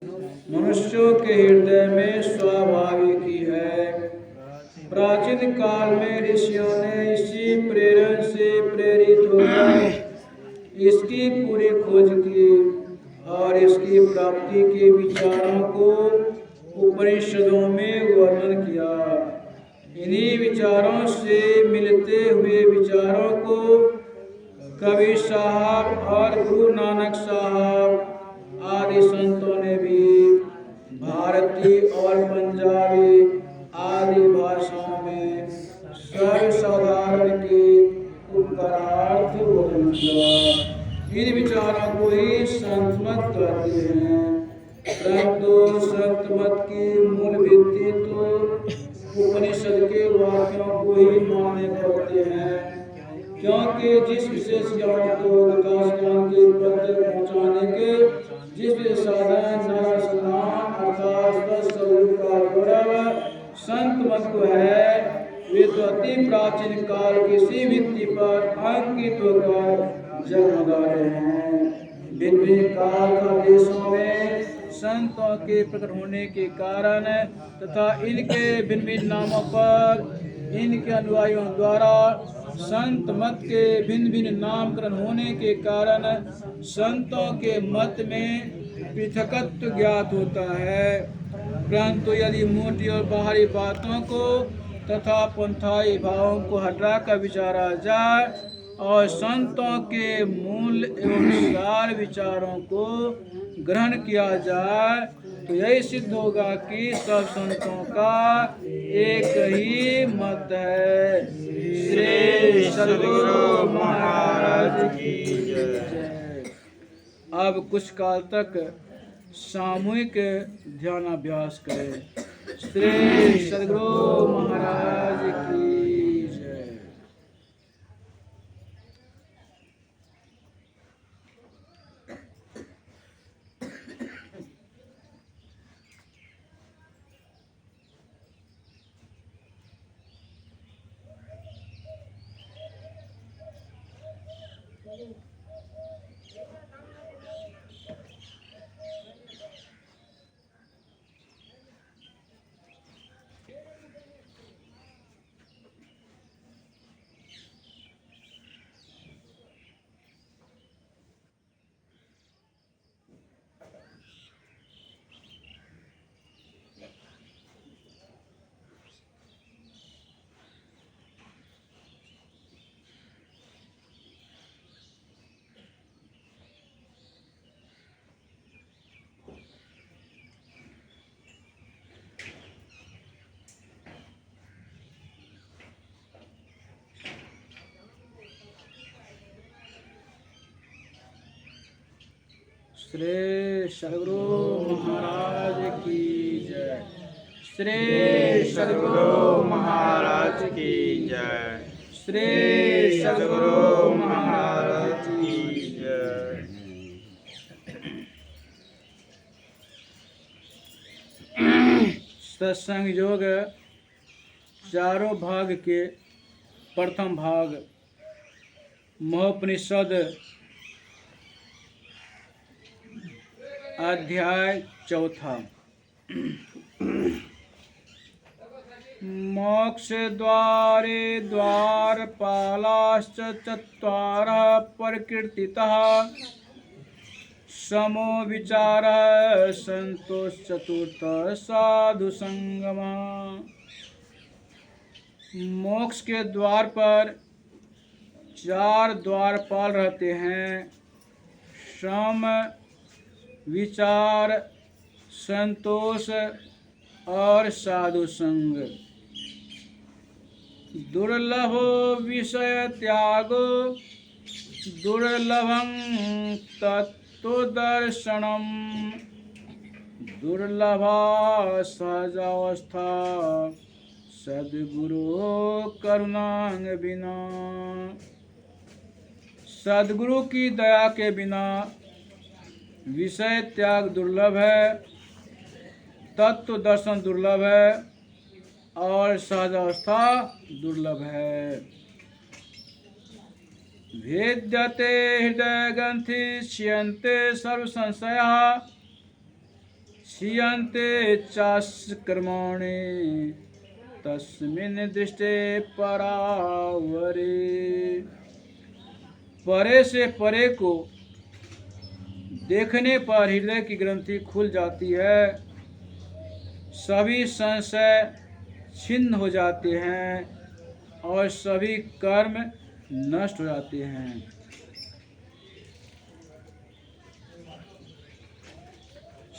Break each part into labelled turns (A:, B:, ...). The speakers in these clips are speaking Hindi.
A: मनुष्यों के हृदय में स्वाभाविक ही है। प्राचीन काल में ऋषियों ने इसी प्रेरण से प्रेरित होकर इसकी पूरी खोज की और इसकी प्राप्ति के विचारों को उपनिषदों में वर्णन किया। इन्हीं विचारों से मिलते हुए विचारों को कबीर साहब और गुरु नानक साहब आदि संतों ने भी भारतीय और पंजाबी आदि भाषाओं में सर्वसाधारण के उपकारार्थ वर्णन किया। इन विचारों को ही संत मत कहते हैं, परंतु संत मत की मूल भित्ति तो उपनिषद के वाक्यों को ही मानने पड़ते हैं, क्योंकि जिस विशेष ज्ञान को विकास ज्ञान के पद तक पहुँचाने के जिस विशेष साधन नरस्नान अर्थात स्वरूप का गौरव संत मत को है, वे तो अति प्राचीन काल किसी भित्ति पर अंकित होकर जगमगा रहे हैं। भिन्न काल का देशों में संतों के प्रकट होने के कारण तथा इनके भिन्न भिन्न नामों पर इनके अनुयायियों द्वारा संत मत के भिन्न भिन्न नामकरण होने के कारण संतों के मत में पृथकत्व ज्ञात होता है। परंतु यदि मोटी और बाहरी बातों को तथा पंथाई भावों को हटाकर विचारा जाए और संतों के मूल एवं सार विचारों को ग्रहण किया जाए तो यही सिद्ध होगा कि सब संतों का एक ही मत है। श्री सद्गुरु महाराज की जय। अब कुछ काल तक सामूहिक ध्यानाभ्यास करें। श्री सद्गुरु महाराज की जय। श्री सद्गुरु महाराज की जय। श्री सद्गुरु महाराज की जय। श्री सद्गुरु महाराज की जय। सत्संग योग चारों भाग के प्रथम भाग महोपनिषद अध्याय चौथा। मोक्ष द्वारे द्वारपालाश्च चत्वारः प्रकृतितः समो विचारः संतोषचतुर्थः साधु संगमः। मोक्ष के द्वार पर चार द्वारपाल रहते हैं, सम, विचार, संतोष और साधु संग। दुर्लभो विषय त्यागो दुर्लभं तत्त्वदर्शनम दुर्लभा सहजावस्था सद्गुरु करुणांग बिना। सद्गुरु की दया के बिना विषय त्याग दुर्लभ है, तत्व दर्शन दुर्लभ है और सहजावस्था दुर्लभ है। भेद्यते हृदय ग्रंथि श्यन्ते सर्व संशयः क्षीयन्ते चास्कर्माणि तस्मिन् दृष्टे परावरे। परे से परे को देखने पर हृदय की ग्रंथि खुल जाती है, सभी संशय छिन्न हो जाते हैं और सभी कर्म नष्ट हो जाते हैं।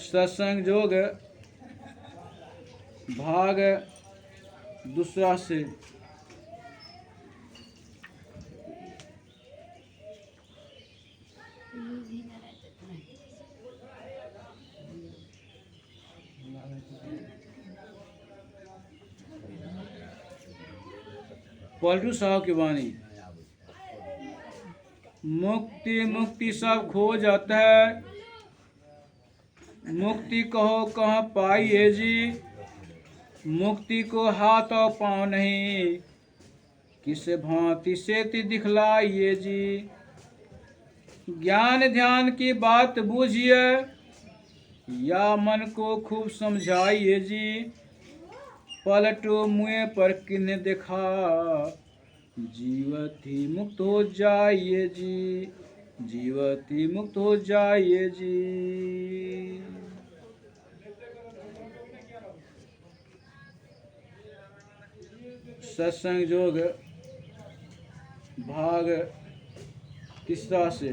A: सत्संग योग भाग दूसरा से। पलटू साहब की वाणी। मुक्ति मुक्ति सब खो जाता है, मुक्ति कहो कहाँ पाइए जी, मुक्ति को हाथ और पाँव नहीं, किस भांति से दिखलाइए जी। ज्ञान ध्यान की बात बूझिए या मन को खूब समझाइए जी, पलटो मुँह पर किन्हें देखा, जीवत ही मुक्त हो जाइए जी, जीवत ही मुक्त हो जाइए जी। सत्संग योग भाग तीसरा से।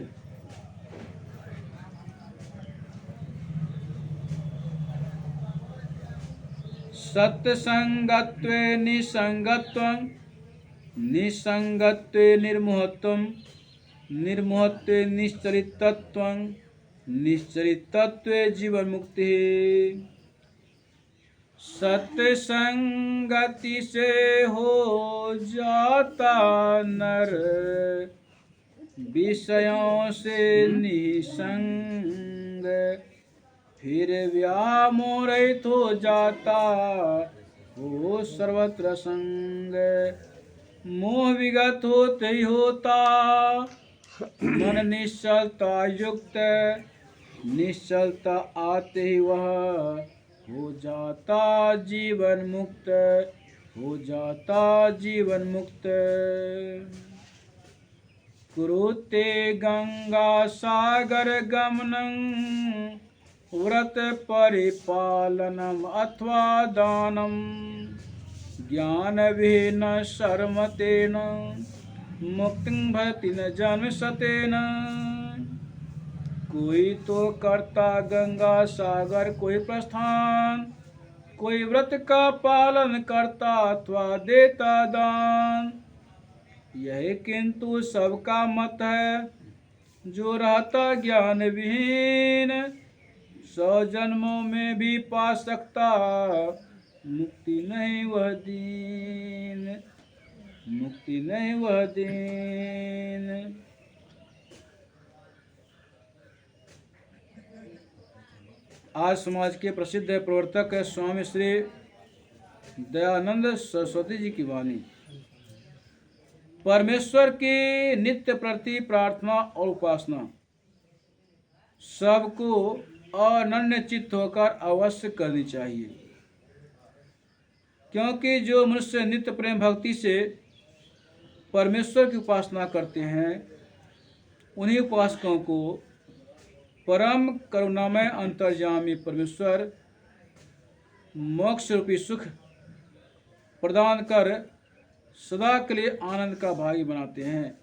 A: सत्संगत्वे निसंगत्वं, निसंगत्वे निर्मोहत्वं, निर्मोहत्वे निश्चरितत्वं, निश्चरितत्वे जीवन मुक्ति। सत्संगति से हो जाता नर, विषयों से निसंग, फिर व्यामोहित हो जाता हो सर्वत्र संग। मोह विगत होते ही होता मन निश्चलता युक्त, निश्चलता आते ही वह हो जाता जीवन मुक्त, हो जाता जीवन मुक्त। कुरुते गंगा सागर गमनं, व्रत परिपालनम अथवा दानम, ज्ञान विहीन शर्मतेन, मुक्तिं भवति न जन्म सतेन। कोई तो करता गंगा सागर कोई प्रस्थान, कोई व्रत का पालन करता अथवा देता दान। यह किंतु सबका मत है, जो रहता ज्ञान विहीन, 100 जन्मों में भी पा सकता मुक्ति नहीं वह दीन, मुक्ति नहीं वह दीन। आज समाज के प्रसिद्ध प्रवर्तक स्वामी श्री दयानंद सरस्वती जी की वाणी। परमेश्वर की नित्य प्रति प्रार्थना और उपासना सबको अनन्य चित्त होकर अवश्य करनी चाहिए, क्योंकि जो मनुष्य नित्य प्रेम भक्ति से परमेश्वर की उपासना करते हैं, उन्हीं उपासकों को परम करुणामय अंतर्यामी परमेश्वर मोक्ष रूपी सुख प्रदान कर सदा के लिए आनंद का भागी बनाते हैं।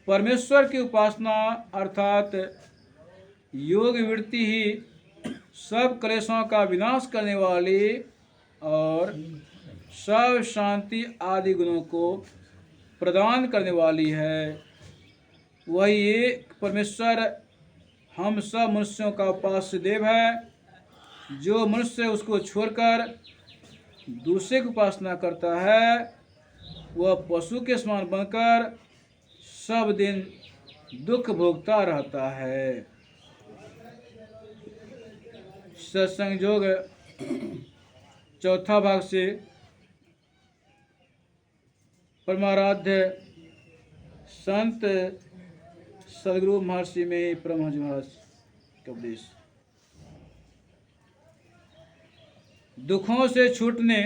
A: परमेश्वर की उपासना अर्थात योग वृत्ति ही सब क्लेशों का विनाश करने वाली और सब शांति आदि गुणों को प्रदान करने वाली है। वही एक परमेश्वर हम सब मनुष्यों का उपास्य देव है। जो मनुष्य उसको छोड़कर दूसरे की उपासना करता है, वह पशु के समान बनकर सब दिन दुख भोगता रहता है। सत्संग योग चौथा भाग से परमाराध्य संत सदगुरु महर्षि में परमहंस महाराज का उपदेश। दुखों से छूटने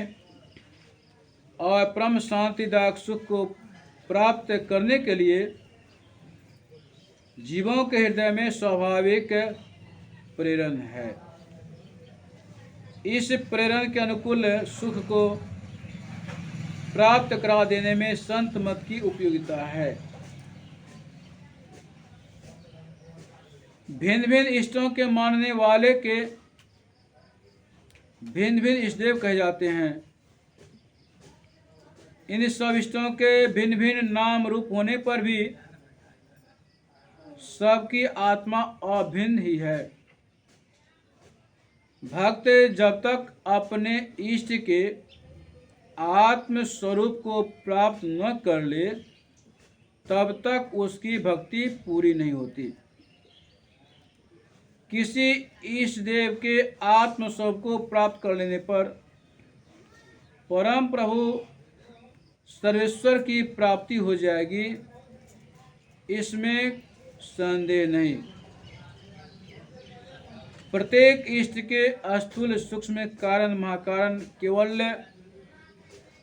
A: और परम शांतिदायक सुख को प्राप्त करने के लिए जीवों के हृदय में स्वाभाविक प्रेरण है। इस प्रेरण के अनुकूल सुख को प्राप्त करा देने में संत मत की उपयोगिता है। भिन्न भिन्न इष्टों के मानने वाले के भिन्न भिन्न इष्टदेव कहे जाते हैं। इन सब इष्टों के भिन्न भिन्न नाम रूप होने पर भी सबकी आत्मा अभिन्न ही है। भक्त जब तक अपने इष्ट के आत्म स्वरूप को प्राप्त न कर ले तब तक उसकी भक्ति पूरी नहीं होती। किसी इष्ट देव के आत्म स्वरूप को प्राप्त कर लेने पर परम प्रभु सर्वेश्वर की प्राप्ति हो जाएगी, इसमें संदेह नहीं। प्रत्येक इष्ट के स्थूल सूक्ष्म कारण महाकारण केवल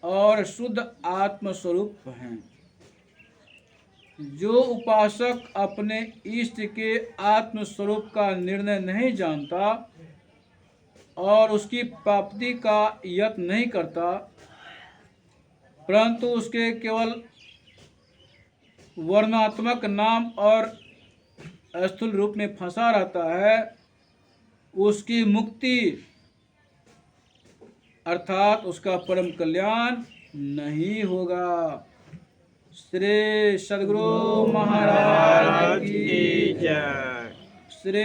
A: और शुद्ध आत्म स्वरूप हैं। जो उपासक अपने इष्ट के आत्म स्वरूप का निर्णय नहीं जानता और उसकी प्राप्ति का यत्न नहीं करता, परंतु उसके केवल वर्णात्मक नाम और स्थूल रूप में फंसा रहता है, उसकी मुक्ति अर्थात उसका परम कल्याण नहीं होगा। श्री सद्गुरु महाराज की जय। श्री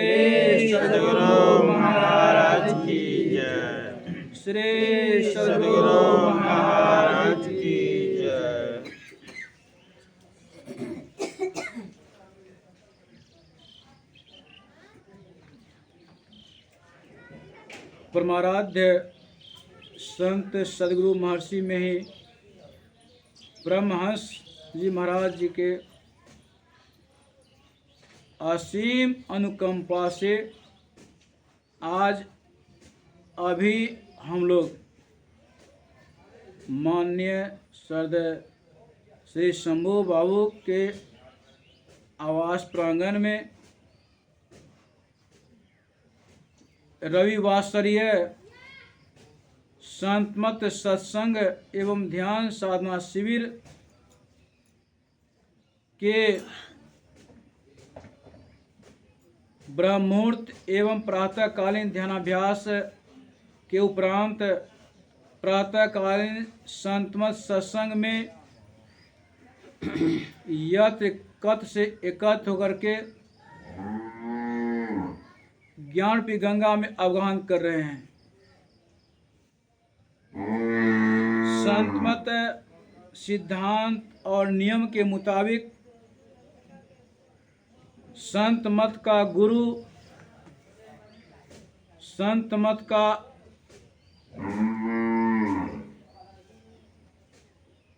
A: सद्गुरु महाराज की जय। श्री सद्गुरु महाराज की जय। परमाराध्य संत सद्गुरु महर्षि में ही परमहंस जी महाराज जी के असीम अनुकंपा से आज अभी हम लोग माननीय श्रद्धेय श्री शंभू बाबू के आवास प्रांगण में रविवासरीय संतमत सत्संग एवं ध्यान साधना शिविर के ब्रह्ममुहूर्त एवं प्रातःकालीन ध्यानाभ्यास के उपरांत प्रातःकालीन संतमत सत्संग में यत्र कथ से एकत्र होकर के ज्ञान की गंगा में अवगाहन कर रहे हैं। संतमत सिद्धांत और नियम के मुताबिक संत मत का गुरु, संत मत का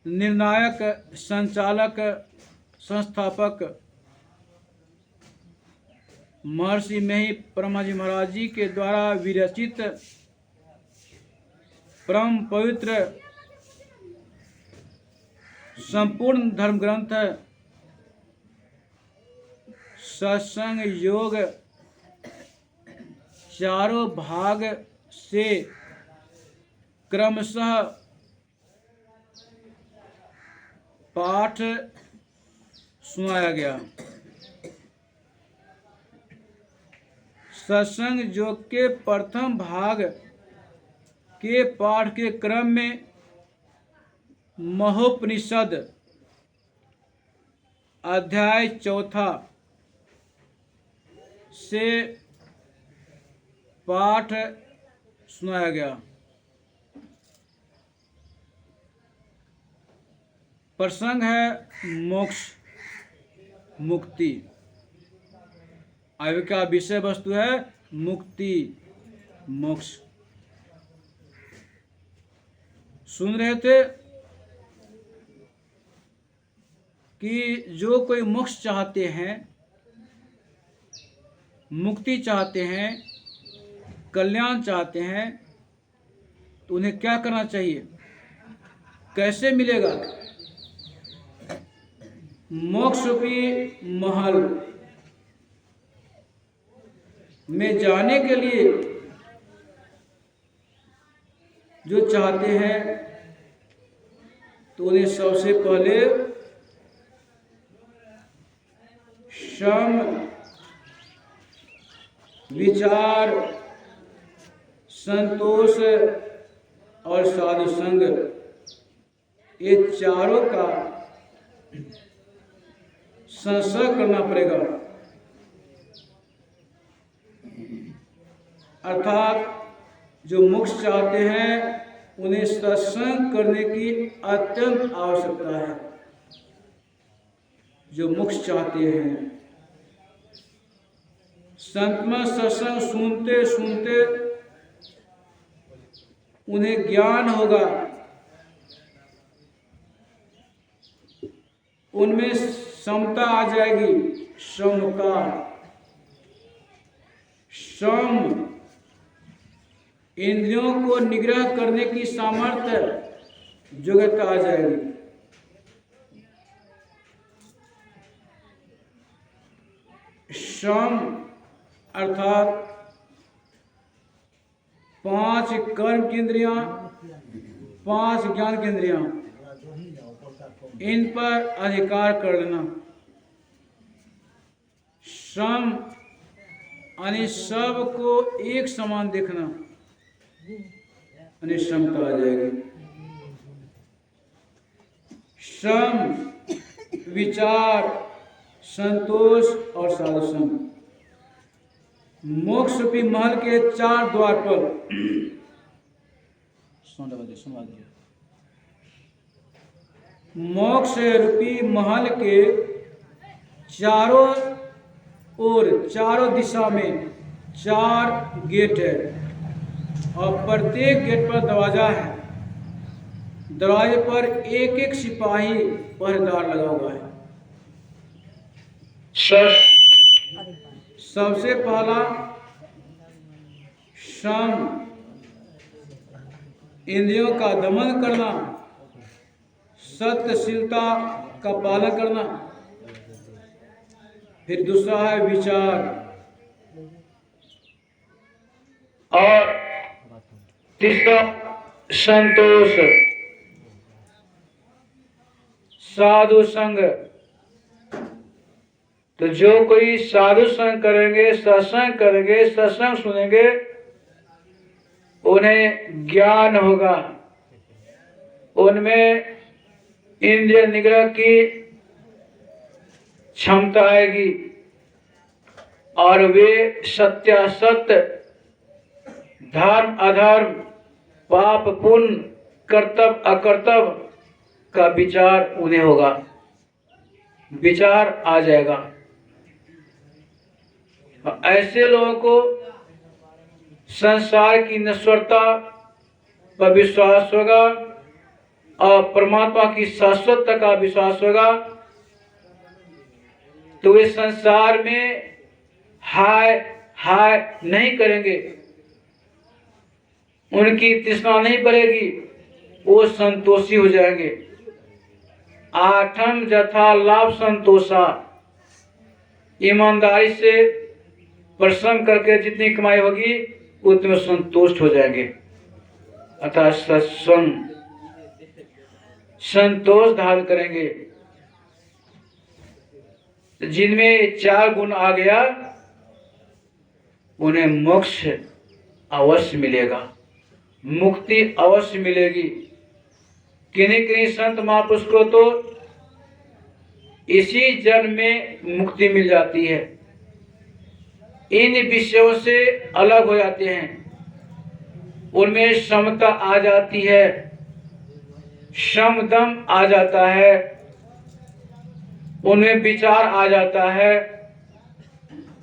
A: निर्णायक, संचालक, संस्थापक महर्षि मही ब्रह्मा जी महाराज जी के द्वारा विरचित परम पवित्र संपूर्ण धर्म ग्रंथ सत्संग योग चारों भाग से क्रमशः पाठ सुनाया गया। सत्संग योग के प्रथम भाग के पाठ के क्रम में महोपनिषद अध्याय 4 से पाठ सुनाया गया। प्रसंग है मोक्ष मुक्ति। आगे का विषय वस्तु है मुक्ति मोक्ष। सुन रहे थे कि जो कोई मोक्ष चाहते हैं, मुक्ति चाहते हैं, कल्याण चाहते हैं, तो उन्हें क्या करना चाहिए, कैसे मिलेगा? मोक्ष रूपी महल में जाने के लिए जो चाहते हैं तो उन्हें सबसे पहले सम विचार, संतोष और साधु संग, ये चारों का संसर्ग करना पड़ेगा। अर्थात जो मोक्ष चाहते हैं उन्हें सत्संग करने की अत्यंत आवश्यकता है। जो मोक्ष चाहते हैं संत में सत्संग सुनते सुनते उन्हें ज्ञान होगा, उनमें समता आ जाएगी। समता, सम, इंद्रियों को निग्रह करने की सामर्थ्य, योग्यता आ जाएगी। सम अर्थात 5 कर्म की इंद्रियां, 5 ज्ञान की इंद्रियां, इन पर अधिकार कर लेना। सम यानी सबको एक समान देखना, यानी समता आ जाएगी। सम विचार, संतोष और साधु संग। मोक्ष रूपी महल के 4 द्वार पर मोक्ष रूपी महल के चारों ओर, चारों दिशा में 4 गेट है और प्रत्येक गेट पर दरवाजा है। दरवाजे पर एक एक सिपाही पहरेदार लगा हुआ है। सबसे पहला सम, इंद्रियों का दमन करना, सत्यशीलता का पालन करना। फिर दूसरा है विचार, और तीसरा संतोष, साधु संग। तो जो कोई साधु संग करेंगे, सत्संग करेंगे, सत्संग सुनेंगे, उन्हें ज्ञान होगा, उनमें इंद्रिय निग्रह की क्षमता आएगी और वे सत्यासत्य, धर्म अधर्म, पाप पुण्य, कर्तव्य अकर्तव्य का विचार उन्हें होगा, विचार आ जाएगा। ऐसे लोगों को संसार की नश्वरता पर विश्वास होगा और परमात्मा की शाश्वतता का विश्वास होगा। तो वे संसार में हाय हाय नहीं करेंगे, उनकी तृष्णा नहीं बढ़ेगी, वो संतोषी हो जाएंगे। आठम यथा लाभ संतोषा, ईमानदारी से परिश्रम करके जितनी कमाई होगी उतने संतुष्ट हो जाएंगे। अर्थात सत्संग, संतोष धारण करेंगे। जिनमें 4 गुण आ गया उन्हें मोक्ष अवश्य मिलेगा, मुक्ति अवश्य मिलेगी। किन्हीं किन्हीं संत महापुरुष को तो इसी जन्म में मुक्ति मिल जाती है, इन विषयों से अलग हो जाते हैं, उनमें समता आ जाती है, समदम आ जाता है, उनमें विचार आ जाता है,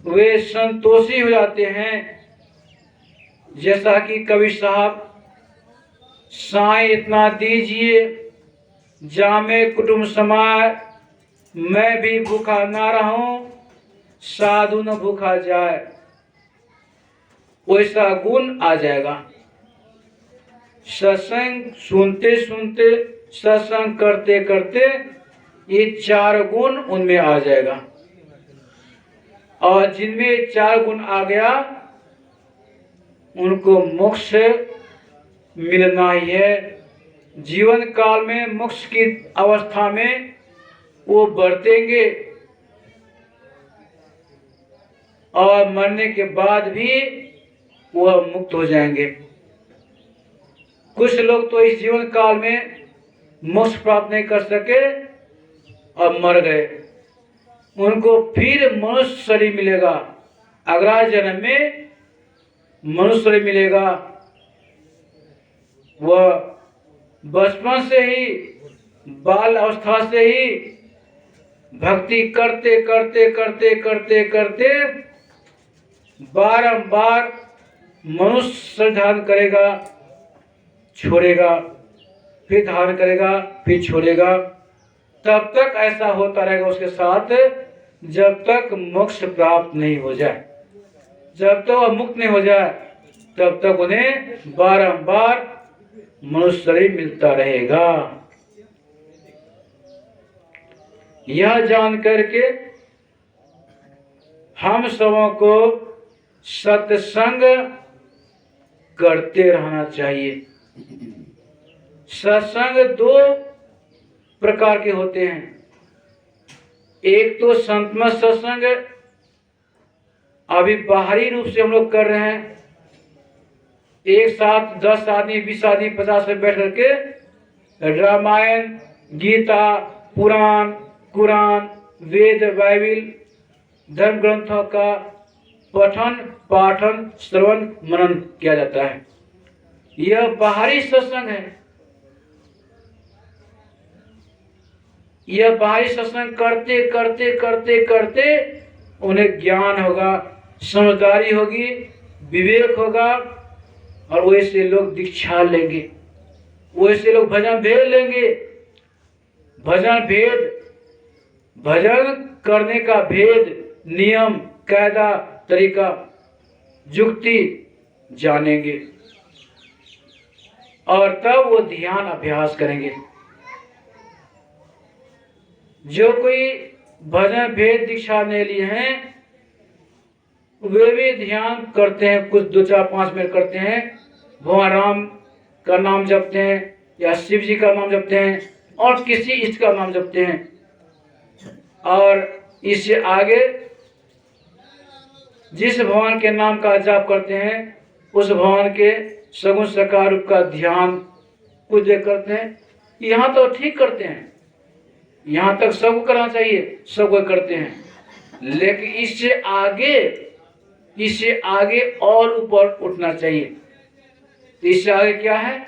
A: वे संतोषी हो जाते हैं। जैसा कि कवि साहब, साईं इतना दीजिए जामे कुटुंब समाए, मैं भी भूखा ना रहूं, साधु न भूखा जाए, वैसा गुण आ जाएगा। सत्संग सुनते सुनते, सत्संग करते करते ये 4 गुण उनमें आ जाएगा। और जिनमें 4 गुण आ गया उनको मोक्ष मिलना ही है। जीवन काल में मोक्ष की अवस्था में वो बरतेंगे और मरने के बाद भी वह मुक्त हो जाएंगे। कुछ लोग तो इस जीवन काल में मोक्ष प्राप्त नहीं कर सके और मर गए, उनको फिर मनुष्य शरीर मिलेगा, अगला जन्म में मनुष्य शरीर मिलेगा। वह बचपन से ही, बाल अवस्था से ही भक्ति करते करते करते करते करते बारंबार मनुष्य शरीर धारण करेगा, छोड़ेगा, फिर धारण करेगा, फिर छोड़ेगा। तब तक ऐसा होता रहेगा उसके साथ जब तक मोक्ष प्राप्त नहीं हो जाए। जब तक वह मुक्त नहीं हो जाए तब तक उन्हें बारंबार मनुष्य शरीर मिलता रहेगा। यह जान करके हम सबों को सत्संग करते रहना चाहिए। सत्संग 2 प्रकार के होते हैं। एक तो संतमत सत्संग, अभी बाहरी रूप से हम लोग कर रहे हैं। एक साथ 10 आदमी, 20 आदमी, 50 में बैठ करके रामायण, गीता, पुराण, कुरान, वेद, बाइबिल, धर्म ग्रंथों का पठन, पाठन, श्रवण, मनन किया जाता है। यह बाहरी सत्संग है। यह बाहरी सत्संग करते करते करते करते उन्हें ज्ञान होगा, समझदारी होगी, विवेक होगा और वैसे लोग दीक्षा लेंगे, वैसे लोग भजन भेद लेंगे। भजन भेद, भजन करने का भेद, नियम, कायदा, तरीका, युक्ति जानेंगे और तब वो ध्यान अभ्यास करेंगे। जो कोई भजन भेद दीक्षा ले लिए हैं वे भी ध्यान करते हैं, कुछ 2, 4, 5 मिनट करते हैं, भगवान राम का नाम जपते हैं या शिव जी का नाम जपते हैं और किसी इष्ट का नाम जपते हैं। और इससे आगे जिस भगवान के नाम का जाप करते हैं उस भगवान के सगुण साकार रूप का ध्यान कुछ देर करते हैं। यहाँ तो ठीक करते हैं, यहाँ तक सबको करना चाहिए, सब कोई करते हैं, लेकिन इससे आगे और ऊपर उठना चाहिए। इससे आगे क्या है?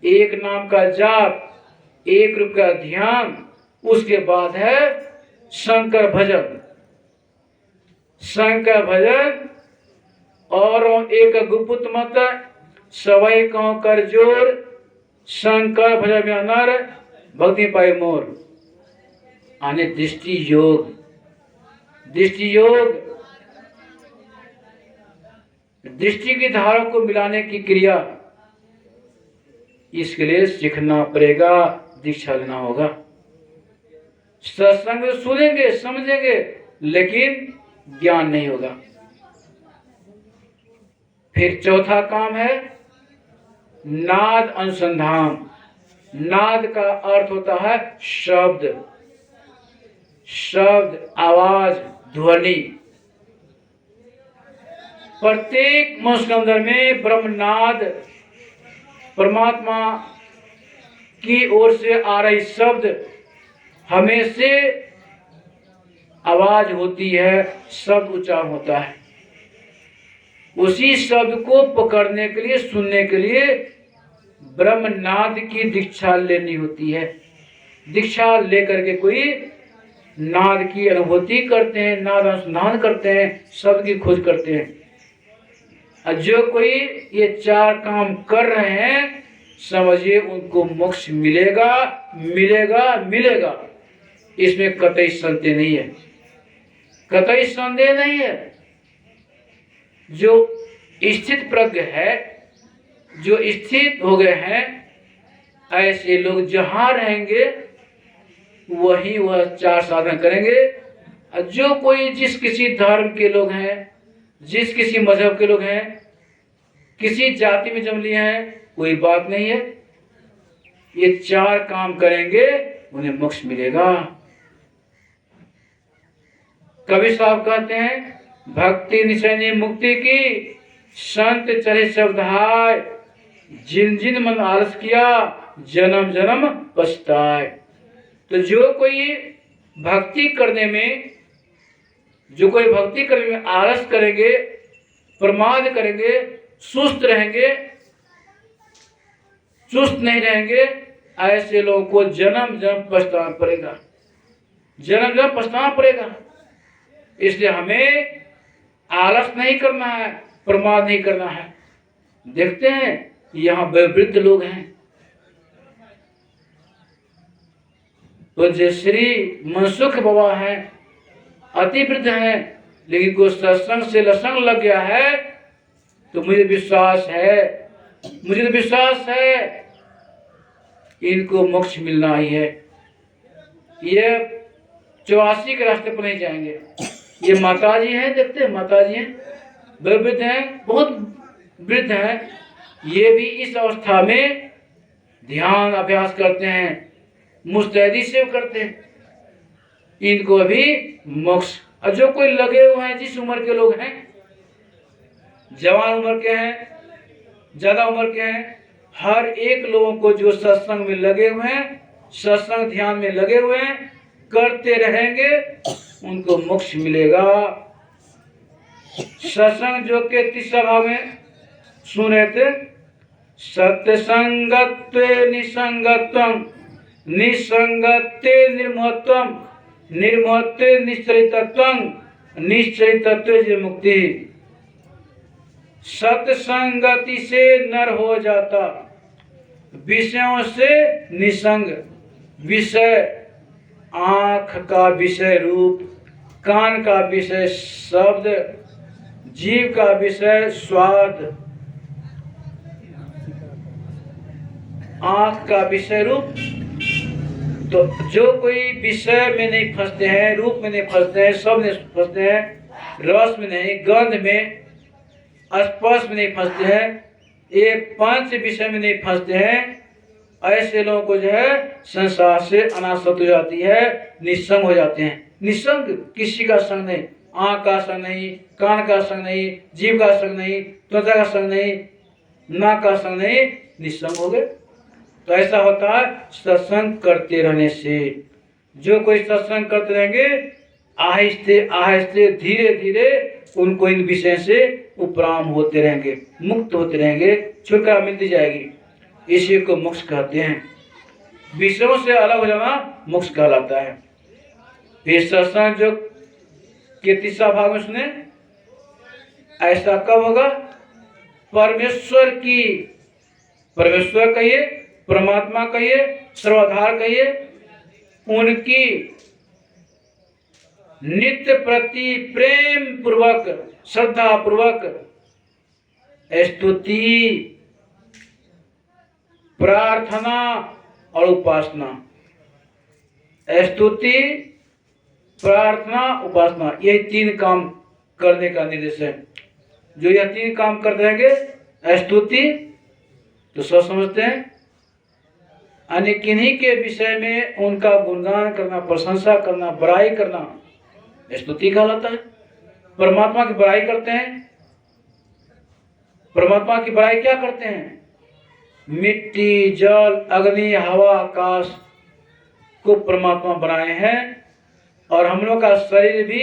A: एक नाम का जाप, एक रूप का ध्यान, उसके बाद है शंकर भजन। शंकर भजन और एक गुप्त मत सवै कहो कर जोर, शंकर भजन में नर भक्ति पाए मोर। आने दृष्टि योग, दृष्टि योग, दृष्टि की धारों को मिलाने की क्रिया, इसके लिए सीखना पड़ेगा, दीक्षा लेना होगा। सत्संग सुनेंगे, समझेंगे, लेकिन ज्ञान नहीं होगा। फिर चौथा काम है नाद अनुसंधान। नाद का अर्थ होता है शब्द, शब्द, आवाज, ध्वनि। प्रत्येक मनुष्य के अंदर में ब्रह्मनाद, परमात्मा की ओर से आ रही शब्द हमेशा आवाज होती है, शब्द उच्चारण होता है। उसी शब्द को पकड़ने के लिए, सुनने के लिए ब्रह्मनाद की दीक्षा लेनी होती है। दीक्षा लेकर के कोई नाद की अनुभूति करते हैं, नाद अनुसंधान करते हैं, शब्द की खोज करते हैं। जो कोई ये 4 काम कर रहे हैं समझिए उनको मोक्ष मिलेगा, मिलेगा, मिलेगा। इसमें कतई संदेह नहीं है, कतई संदेह नहीं है। जो स्थित प्रज्ञ है
B: जो स्थित हो गए हैं, ऐसे लोग जहाँ रहेंगे वही वह 4 साधन करेंगे। और जो कोई जिस किसी धर्म के लोग हैं, जिस किसी मजहब के लोग हैं, किसी जाति में जन्म लिए हैं, कोई बात नहीं है, ये 4 काम करेंगे उन्हें मोक्ष मिलेगा। कबीर साहब कहते हैं भक्ति निशानी मुक्ति की संत चले शब्दाय, जिन जिन मन आलस किया जन्म जन्म पछताए। तो जो कोई भक्ति करने में आलस करेंगे, प्रमाद करेंगे, सुस्त रहेंगे, चुस्त नहीं रहेंगे, ऐसे लोगों को जन्म जन्म पछताना पड़ेगा, जन्म जन्म पछताना पड़ेगा। इसलिए हमें आलस नहीं करना है, प्रमाद नहीं करना है। देखते हैं यहाँ वृद्ध लोग हैं, तो जय श्री मनसुख बाबा हैं, अति वृद्ध हैं, लेकिन कोई सत्संग से लसंग लग गया है तो मुझे विश्वास है इनको मोक्ष मिलना ही है। ये 84 के रास्ते पर नहीं जाएंगे। ये माताजी हैं, देखते हैं माताजी हैं, वृद्ध हैं, बहुत वृद्ध हैं, ये भी इस अवस्था में ध्यान अभ्यास करते हैं, मुस्तैदी से करते हैं, इनको अभी मोक्ष। और जो कोई लगे हुए हैं, जिस उम्र के लोग हैं, जवान उम्र के हैं, ज्यादा उम्र के हैं, हर एक लोगों को जो सत्संग में लगे हुए हैं, सत्संग ध्यान में लगे हुए हैं, करते रहेंगे, उनको मोक्ष मिलेगा। सत्संग जो के 30 भाग में सुन रहे थे, सत्य संगत्वे निसंगत्वम, निसंगत्वे निर्मोहत्वम, निर्मोहत्वे निश्चरितत्वम, निश्चरितत्वे मुक्ति। सत्संगति से नर हो जाता, विषयों से निसंग, विषय आँख का विषय रूप, कान का विषय शब्द, जीव का विषय स्वाद, आँख का विषय रूप। तो जो कोई विषय में नहीं फंसते हैं, रूप में नहीं फंसते हैं, शब्द में फंसते हैं, रस में नहीं, गंध में, स्पर्श में नहीं फंसते हैं, ये 5 विषय में नहीं फंसते हैं, ऐसे लोगों को जो है संसार से अनासक्त हो जाती है, निसंग हो जाते हैं। निसंग, किसी का संग नहीं, आँख का संग नहीं, कान का संग नहीं, जीव का संग नहीं, त्वचा का संग नहीं, नाक का संग नहीं, निसंग हो गए। तो ऐसा होता है सत्संग करते रहने से। जो कोई सत्संग करते रहेंगे, आहिस्ते आहिस्ते धीरे धीरे उनको इन विषय से उपराम होते रहेंगे, मुक्त होते रहेंगे, छुटकारा मिलती जाएगी। इसी को मोक्ष कहते हैं। विषयों से अलग हो जाना मोक्ष कहलाता है। फिर सत्संग जो के 30 भाग में सुने, ऐसा कब होगा? परमेश्वर की, परमेश्वर कहिए, परमात्मा कहिए, सर्वाधार कहिए, उनकी नित्य प्रति प्रेम पूर्वक, श्रद्धा पूर्वक स्तुति, प्रार्थना और उपासना। स्तुति, प्रार्थना, उपासना, ये 3 काम करने का निर्देश है। जो यह 3 काम करते रहेंगे, स्तुति तो सब समझते हैं, अन्य किन्हीं के विषय में उनका गुणगान करना, प्रशंसा करना, बड़ाई करना स्तुति कहलाता है। परमात्मा की बड़ाई करते हैं। परमात्मा की बड़ाई क्या करते हैं? मिट्टी, जल, अग्नि, हवा, आकाश को परमात्मा बनाए हैं, और हम लोग का शरीर भी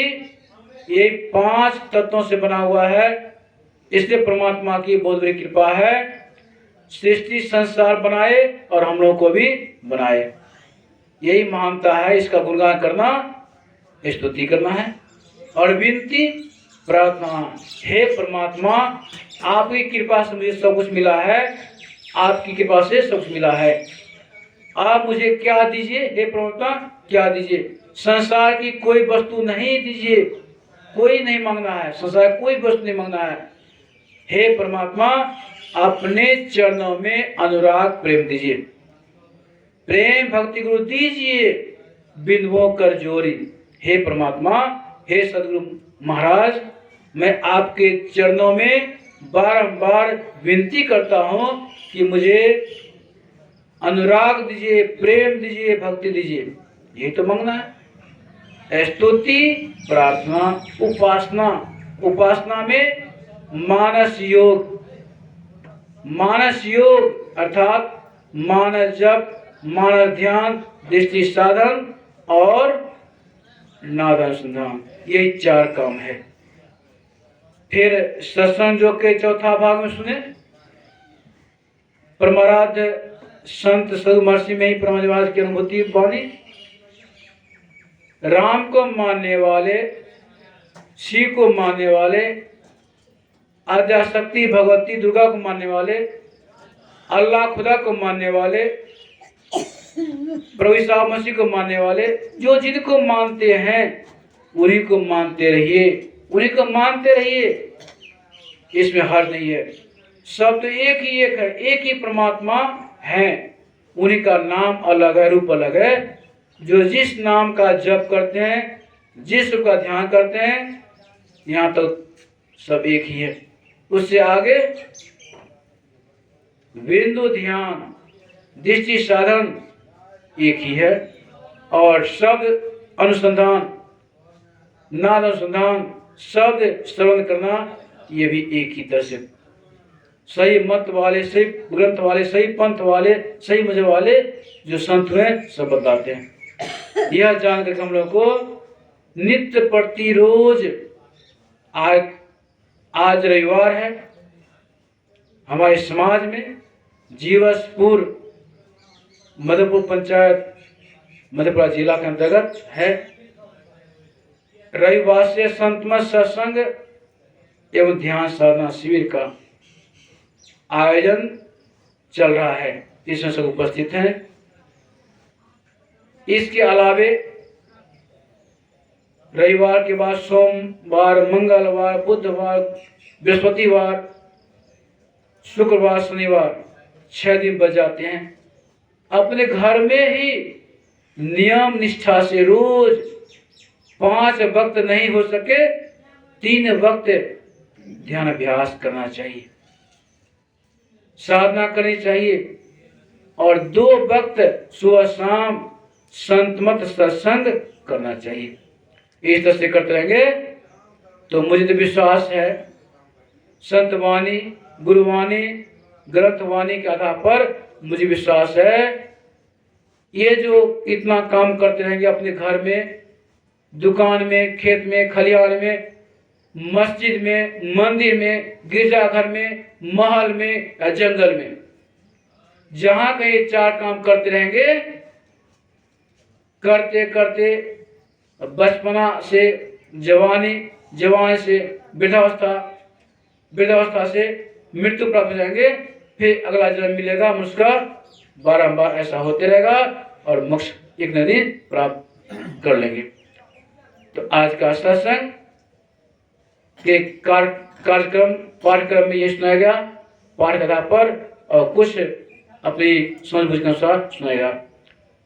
B: ये 5 तत्वों से बना हुआ है। इसलिए परमात्मा की बहुत बड़ी कृपा है, सृष्टि संसार बनाए और हम लोग को भी बनाए। यही महानता है, इसका गुणगान करना, स्तुति करना है। और विनती, प्रार्थना, हे परमात्मा, आपकी कृपा से मुझे सब कुछ मिला है, आपकी कृपा से सब कुछ मिला है, आप मुझे क्या दीजिए, हे परमात्मा क्या दीजिए। संसार की कोई वस्तु नहीं दीजिए, कोई नहीं मांगना है, संसार कोई वस्तु नहीं मांगना है। हे परमात्मा, अपने चरणों में अनुराग प्रेम दीजिए। प्रेम भक्ति गुरु दीजिए बिंदुओं कर जोरी। हे परमात्मा, हे सदगुरु महाराज, मैं आपके चरणों में बारंबार विनती करता हूं कि मुझे अनुराग दीजिए, प्रेम दीजिए, भक्ति दीजिए। ये तो मांगना है। स्तुति, प्रार्थना, उपासना। उपासना में मानस योग, मानस योग अर्थात मानस जप, मानस ध्यान, दृष्टि साधन और नाद अनुसंधान, यही 4 काम है। फिर सत्संग योग के चौथा भाग में सुने, परमाराध्य संत सदगुरु महर्षि में ही परमात्मा की अनुभूति बानी। राम को मानने वाले, शिव को मानने वाले, आद्याशक्ति भगवती दुर्गा को मानने वाले, अल्लाह खुदा को मानने वाले, प्रभु ईसा मसीह को मानने वाले, जो जिनको मानते हैं उन्हीं को मानते रहिए, उन्हीं को मानते रहिए। इसमें हर्ज नहीं है। सब तो एक ही एक है, एक ही परमात्मा है। उन्हीं का नाम अलग है, रूप अलग है। जो जिस नाम का जप करते हैं, जिस रूप का ध्यान करते हैं, यहाँ तो सब एक ही है। उससे आगे बिंदु ध्यान, दृष्टि साधन एक ही है। और शब्द अनुसंधान, नाद अनुसंधान, शब्द श्रवण करना, ये भी एक ही तरह से। सही मत वाले, सही ग्रंथ वाले, सही पंथ वाले, सही मजहब वाले जो संत हुए सब बताते हैं। यह जानकर हम लोग को नित्य प्रति रोज, आज रविवार है, हमारे समाज में जीवसपुर मधुपुर पंचायत मधेपुरा जिला के अंतर्गत है, रविवार से संतमत सत्संग एवं ध्यान साधना शिविर का आयोजन चल रहा है। इसमें सब उपस्थित हैं। इसके अलावे रविवार के बाद सोमवार, मंगलवार, बुधवार, बृहस्पतिवार, शुक्रवार, शनिवार 6 दिन बच जाते हैं। अपने घर में ही नियम निष्ठा से रोज 5 वक्त नहीं हो सके 3 वक्त ध्यान अभ्यास करना चाहिए, साधना करनी चाहिए। और 2 वक्त सुबह शाम संतमत सत्संग करना चाहिए। इस तरह से करते रहेंगे तो मुझे तो विश्वास है संतवाणी, गुरुवाणी, ग्रंथवाणी के आधार पर मुझे विश्वास है, ये जो इतना काम करते रहेंगे अपने घर में, दुकान में, खेत में, खलिहान में, मस्जिद में, मंदिर में, गिरजाघर में, महल में या जंगल में, जहां कहीं 4 काम करते रहेंगे, करते करते बचपना से जवानी, जवानी से वृद्धावस्था, वृद्धावस्था से मृत्यु प्राप्त हो जाएंगे। फिर अगला जन्म मिलेगा, उसका बारंबार ऐसा होते रहेगा और मोक्ष एक न दिन प्राप्त कर लेंगे। तो आज का सत्संग के कार्यक्रम पाठ्यक्रम में ये सुनाया गया, पाठ कथा पर, और कुछ अपनी समझ बूझ के अनुसार सुनाएगा।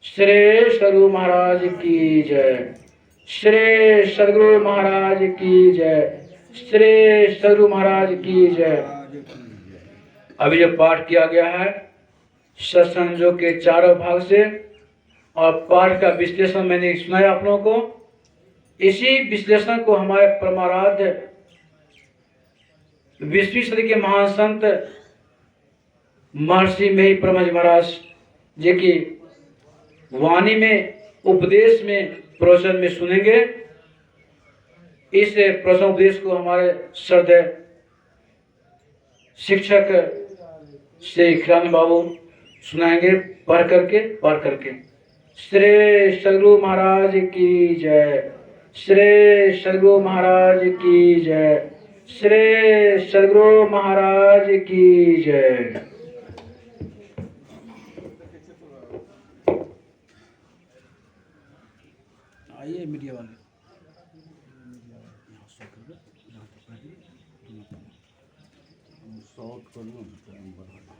B: श्री सदगुरु महाराज की जय, श्री सदगुरु महाराज की जय, श्री सदगुरु महाराज की जय। अभी जो पाठ किया गया है सत्संग जो के 4 भाग से, और पाठ का विश्लेषण मैंने सुनाया आप लोगों को। इसी विश्लेषण को हमारे परमाराध्य 20वीं सदी के महान संत महर्षि में ही परमहंस महाराज जी की वाणी में, उपदेश में, प्रवचन में सुनेंगे। इस प्रवचन उपदेश को हमारे श्रद्धेय शिक्षक श्री खिलानी बाबू सुनाएंगे पढ़ करके। श्री सदगुरु महाराज की जय, श्री सदगुरु महाराज की जय, श्री सदगुरु महाराज की जय। आइए मीडिया वाले।
C: सौ आउट करूँ